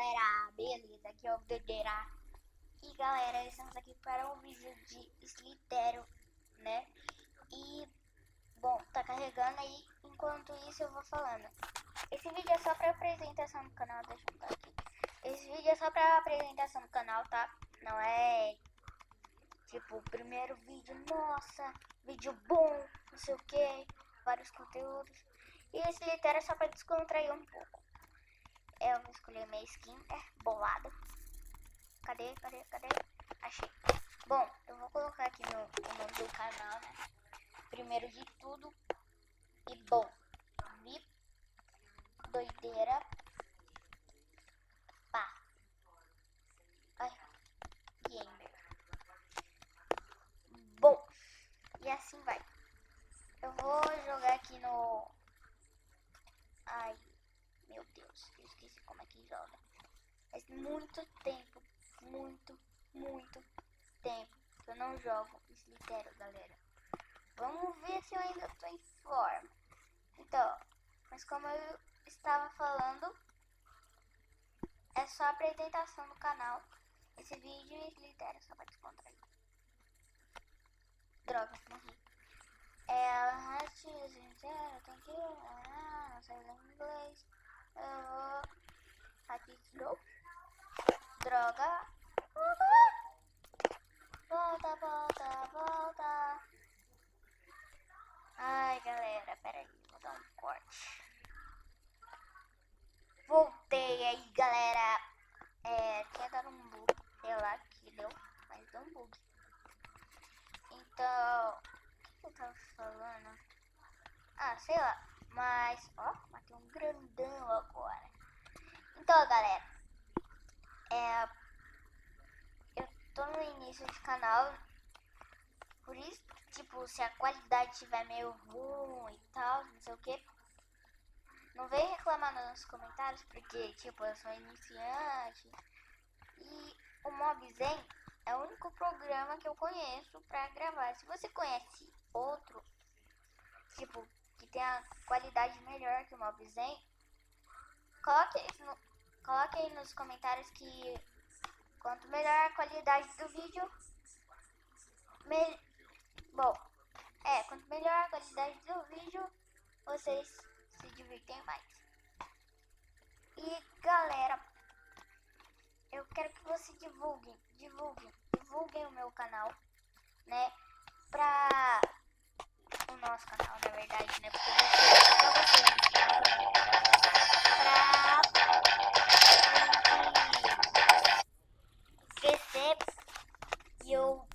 galera, beleza? Aqui é o Dedeira. E galera, estamos aqui para um vídeo de Slitério, né? E, bom, tá carregando aí. Enquanto isso eu vou falando. Esse vídeo é só para apresentação do canal, deixa eu botar aqui. Esse vídeo é só para apresentação do canal, tá? Não é tipo o primeiro vídeo, nossa, vídeo bom, não sei o que, vários conteúdos. E esse Slitério é só para descontrair um pouco. Eu vou escolher minha skin, bolado. Cadê? Achei. Bom, eu vou colocar aqui no nome do canal, né? Primeiro de tudo. E bom, VIP Doideira. Pá. Ai, gamer. Bom, e assim vai. Eu vou jogar aqui no... Ai, meu Deus, eu esqueci como é que joga. Faz muito tempo tempo que eu não jogo Slitério, galera. Vamos ver se eu ainda tô em forma. Então, mas como eu estava falando, é só a apresentação do canal. Esse vídeo é Slitério, só pra descontrair. Droga, morri. Sincero, tem que... não sei inglês. Eu vou... Aqui, droga. Volta. Ai, galera, peraí, vou dar um corte. Voltei aí, galera. Tinha dado um bug, sei lá que deu, mas deu um bug. Então, o que eu tava falando? Ah, sei lá, mas, ó, matei um grandão agora. Então, galera, eu tô no início de canal, por isso, tipo, se a qualidade estiver meio ruim e tal, não sei o que, não vem reclamar nos comentários, porque, tipo, eu sou iniciante. E o Mobzen é o único programa que eu conheço pra gravar. Se você conhece outro, tipo, que tem a qualidade melhor que o Mobzen, coloque aí nos comentários que quanto melhor a qualidade do vídeo, quanto melhor a qualidade do vídeo, vocês se divertem mais. E galera, eu quero que vocês divulguem o meu canal, né? Pra o nosso canal, na verdade, né? Porque pra crescer e eu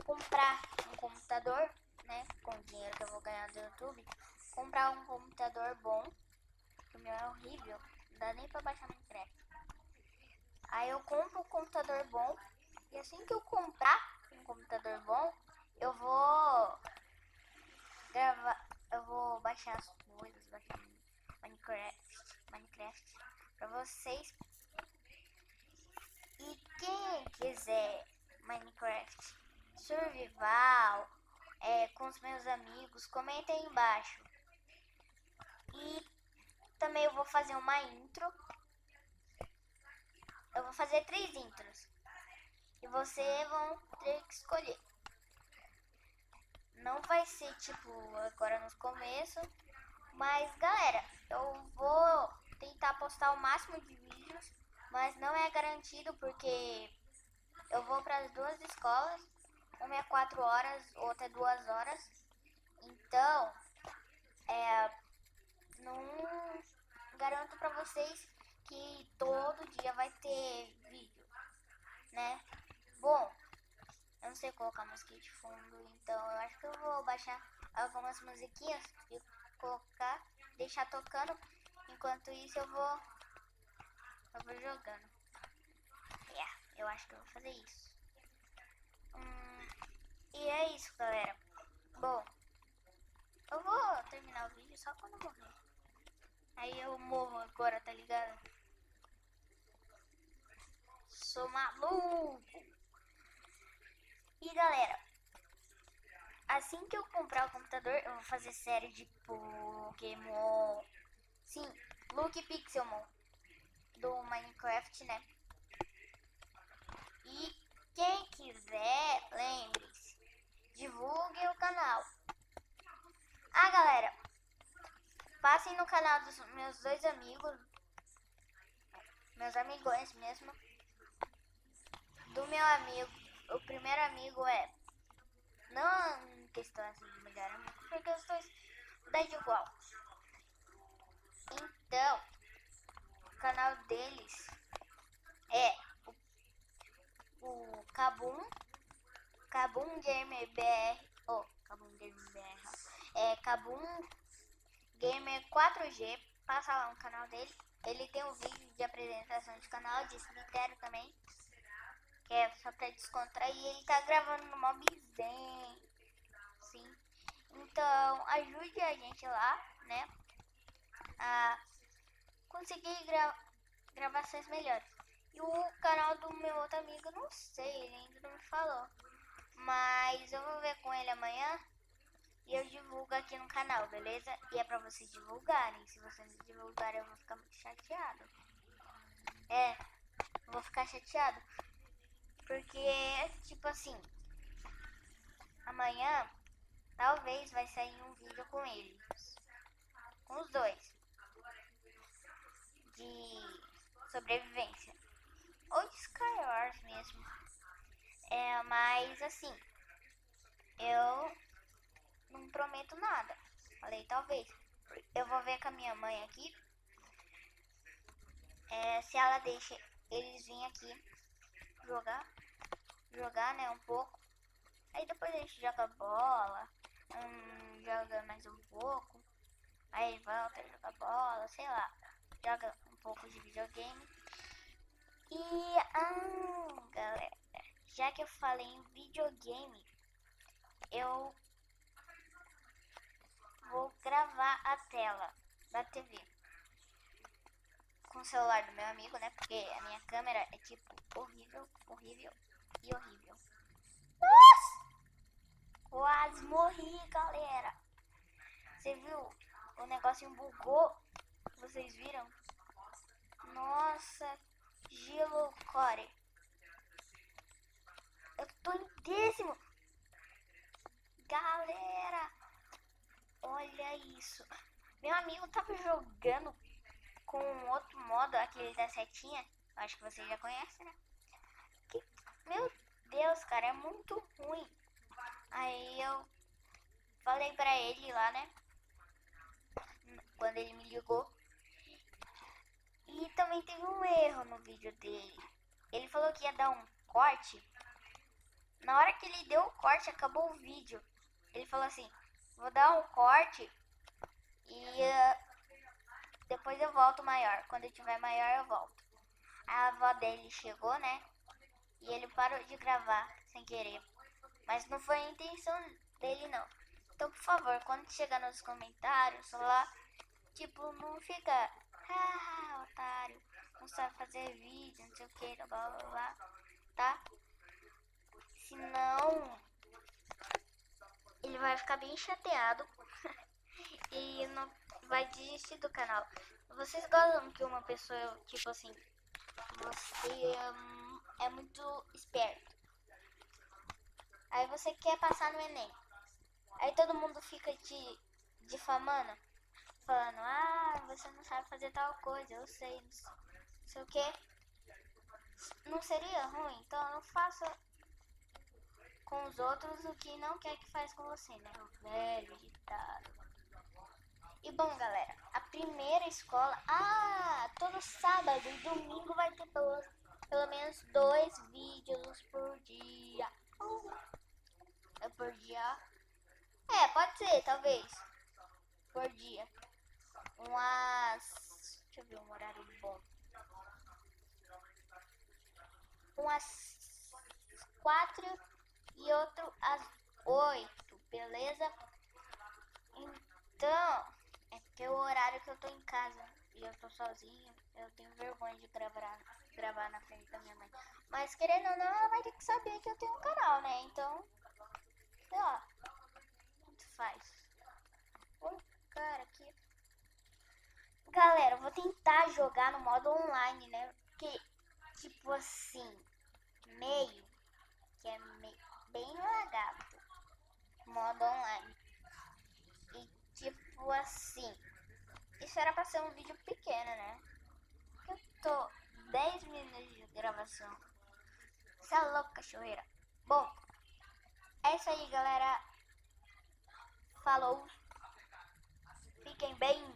comprar um computador, né? Com o dinheiro que eu vou ganhar do YouTube, comprar um computador bom, que o meu é horrível, não dá nem pra baixar Minecraft. Aí eu compro um computador bom, e assim que eu comprar um computador bom, eu vou gravar, eu vou baixar as coisas, baixar Minecraft pra vocês. E quem quiser Minecraft Survival com os meus amigos, comentem aí embaixo. E também eu vou fazer uma intro. Eu vou fazer 3 intros. E vocês vão ter que escolher. Não vai ser tipo agora no começo. Mas galera, eu vou tentar postar o máximo de vídeos. Mas não é garantido porque eu vou para as 2 escolas. Uma é 4 horas, outra é 2 horas. Então, não garanto para vocês que todo dia vai ter vídeo, né? Bom, eu não sei colocar música de fundo, então eu acho que eu vou baixar algumas musiquinhas e colocar, deixar tocando. Enquanto isso eu vou jogando. Eu acho que eu vou fazer isso. E é isso, galera. Bom, eu vou terminar o vídeo só quando eu morrer. Aí eu morro agora, tá ligado? Sou maluco. E galera, assim que eu comprar o computador, eu vou fazer série de Pokémon. Sim, Luke Pixelmon do Minecraft. bastante, né? E quem quiser, lembre-se, divulgue o canal. Ah, galera, passem no canal dos meus dois amigos, meus amigões mesmo. Do meu amigo, o primeiro amigo não em questão assim de melhor amigo, porque os dois dá de igual. Então, o canal deles é o Kabum Gamer BR, Kabum Gamer BR, Kabum Gamer 4G, passa lá no canal dele. Ele tem um vídeo de apresentação de canal, de cemitério também, que é só pra descontrair. Ele tá gravando no Mob Zen, sim. Então, ajude a gente lá, né, a conseguir gravações melhores. E o canal do meu outro amigo, não sei, ele ainda não me falou. Mas eu vou ver com ele amanhã e eu divulgo aqui no canal, beleza? E é pra vocês divulgarem. Se vocês não divulgarem, eu vou ficar muito chateado. Eu vou ficar chateado. Porque, tipo assim, amanhã talvez vai sair um vídeo com eles. Com os dois. De sobrevivência. Ou de Skywars mesmo. Mas assim, eu não prometo nada. Falei talvez. Eu vou ver com a minha mãe aqui. Se ela deixa eles virem aqui jogar, né, um pouco. Aí depois a gente joga bola, joga mais um pouco. Aí volta a jogar bola, sei lá. Joga um pouco de videogame. E, galera, já que eu falei em videogame, eu vou gravar a tela da TV com o celular do meu amigo, né? Porque a minha câmera é tipo horrível. Nossa! Quase morri, galera. Você viu? O negocinho bugou. Vocês viram? Nossa, gelo core. Eu tô em 10º. Galera, olha isso. Meu amigo tava jogando com um outro modo, aquele da setinha. Acho que vocês já conhecem, né? Meu Deus, cara, é muito ruim. Aí eu falei pra ele lá, né? Quando ele me ligou. E também teve um erro no vídeo dele. Ele falou que ia dar um corte. Na hora que ele deu o corte, acabou o vídeo. Ele falou assim, vou dar um corte e depois eu volto maior. Quando eu tiver maior, eu volto. A avó dele chegou, né? E ele parou de gravar sem querer. Mas não foi a intenção dele, não. Então, por favor, quando chegar nos comentários, só lá, tipo, não fica... otário, não sabe fazer vídeo, não sei o que, blá blá blá, tá? Senão, ele vai ficar bem chateado e não vai desistir do canal. Vocês gostam que uma pessoa, tipo assim, você é muito esperto. Aí você quer passar no Enem. Aí todo mundo fica te difamando. Falando, você não sabe fazer tal coisa, eu sei, não sei o que. Não seria ruim? Então não faça com os outros o que não quer que faz com você, né? O velho ditado. E bom, galera, a primeira escola... todo sábado e domingo vai ter pelo menos 2 vídeos por dia. Por dia? Pode ser, talvez. Por dia. Deixa eu ver um horário bom. Umas 4 e outro às 8, beleza? Então, é porque é o horário que eu tô em casa e eu tô sozinho, eu tenho vergonha de gravar na frente da minha mãe. Mas querendo ou não, ela vai ter que saber que eu tenho um canal, né? Então, sei lá, tanto faz. Cara, aqui. Galera, eu vou tentar jogar no modo online, né? Porque assim, meio, que é bem lagarto, modo online. E tipo assim, isso era pra ser um vídeo pequeno, né? Porque eu tô 10 minutos de gravação. Você é louco, cachorreira. Bom, é isso aí, galera. Falou. Fiquem bem.